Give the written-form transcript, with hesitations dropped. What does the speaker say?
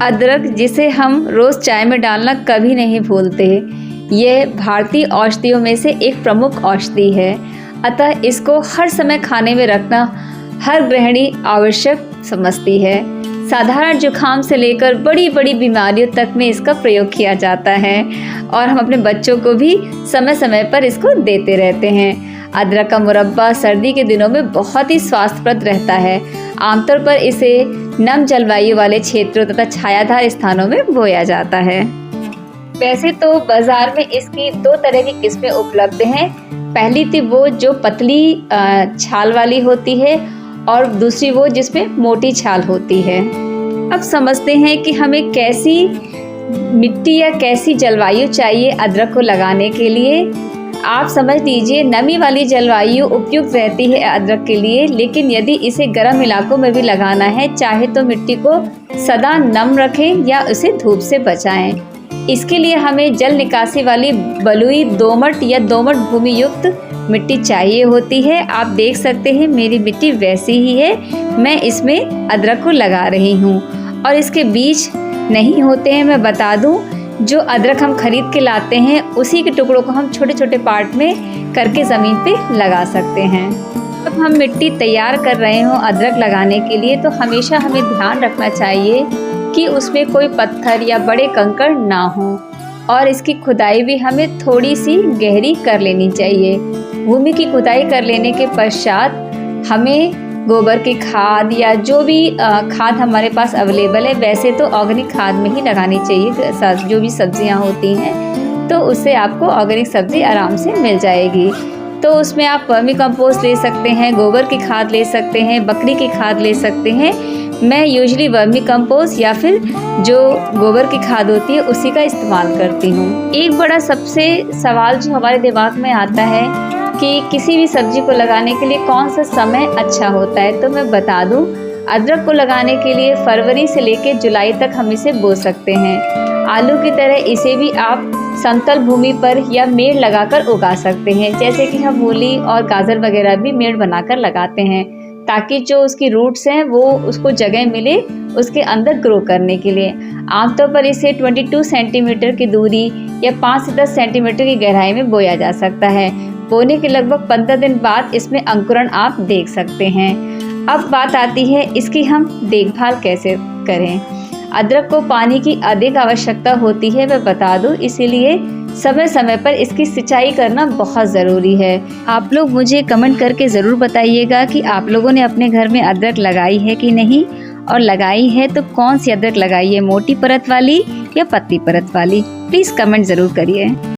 अदरक, जिसे हम रोज़ चाय में डालना कभी नहीं भूलते, यह भारतीय औषधियों में से एक प्रमुख औषधि है। अतः इसको हर समय खाने में रखना हर गृहिणी आवश्यक समझती है। साधारण जुकाम से लेकर बड़ी बड़ी बीमारियों तक में इसका प्रयोग किया जाता है और हम अपने बच्चों को भी समय समय पर इसको देते रहते हैं। अदरक का मुरब्बा सर्दी के दिनों में बहुत ही स्वास्थ्यप्रद रहता है। आमतौर पर इसे नम जलवायु वाले क्षेत्रों तथा छायादार स्थानों में बोया जाता है। वैसे तो बाजार में इसकी दो तरह की किस्में उपलब्ध हैं। पहली थी वो जो पतली छाल वाली होती है और दूसरी वो जिसमें मोटी छाल होती है। अब समझते हैं कि हमें कैसी मिट्टी या कैसी जलवायु चाहिए अदरक को लगाने के लिए। आप समझ लीजिए नमी वाली जलवायु उपयुक्त रहती है अदरक के लिए, लेकिन यदि इसे गर्म इलाकों में भी लगाना है, चाहे तो मिट्टी को सदा नम रखें या उसे धूप से बचाएं। इसके लिए हमें जल निकासी वाली बलुई दोमट या दोमट भूमि युक्त मिट्टी चाहिए होती है। आप देख सकते हैं मेरी मिट्टी वैसी ही है। मैं इसमें अदरक को लगा रही हूँ और इसके बीज नहीं होते हैं। मैं बता दूँ, जो अदरक हम खरीद के लाते हैं उसी के टुकड़ों को हम छोटे छोटे पार्ट में करके ज़मीन पे लगा सकते हैं। जब हम मिट्टी तैयार कर रहे हों अदरक लगाने के लिए, तो हमेशा हमें ध्यान रखना चाहिए कि उसमें कोई पत्थर या बड़े कंकड़ ना हो और इसकी खुदाई भी हमें थोड़ी सी गहरी कर लेनी चाहिए। भूमि की खुदाई कर लेने के पश्चात हमें गोबर की खाद या जो भी खाद हमारे पास अवेलेबल है, वैसे तो ऑर्गेनिक खाद में ही लगानी चाहिए। जो भी सब्जियां होती हैं तो उससे आपको ऑर्गेनिक सब्जी आराम से मिल जाएगी। तो उसमें आप वर्मी कंपोस्ट ले सकते हैं, गोबर की खाद ले सकते हैं, बकरी की खाद ले सकते हैं। मैं यूजुअली वर्मी कंपोस्ट या फिर जो गोबर की खाद होती है उसी का इस्तेमाल करती हूँ। एक बड़ा सबसे सवाल जो हमारे दिमाग में आता है कि किसी भी सब्जी को लगाने के लिए कौन सा समय अच्छा होता है, तो मैं बता दूं, अदरक को लगाने के लिए फरवरी से लेकर जुलाई तक हम इसे बो सकते हैं। आलू की तरह इसे भी आप समतल भूमि पर या मेड़ लगाकर उगा सकते हैं, जैसे कि हम मूली और गाजर वगैरह भी मेड़ बनाकर लगाते हैं, ताकि जो उसकी रूट्स हैं वो उसको जगह मिले उसके अंदर ग्रो करने के लिए। आमतौर पर इसे 22 सेंटीमीटर की दूरी या 5 से 10 सेंटीमीटर की गहराई में बोया जा सकता है। बोने के लगभग 15 दिन बाद इसमें अंकुरण आप देख सकते हैं। अब बात आती है इसकी हम देखभाल कैसे करें। अदरक को पानी की अधिक आवश्यकता होती है, मैं बता दूं, इसीलिए समय समय पर इसकी सिंचाई करना बहुत ज़रूरी है। आप लोग मुझे कमेंट करके ज़रूर बताइएगा कि आप लोगों ने अपने घर में अदरक लगाई है कि नहीं, और लगाई है तो कौन सी अदरक लगाई है, मोटी परत वाली या पतली परत वाली। प्लीज़ कमेंट ज़रूर करिए।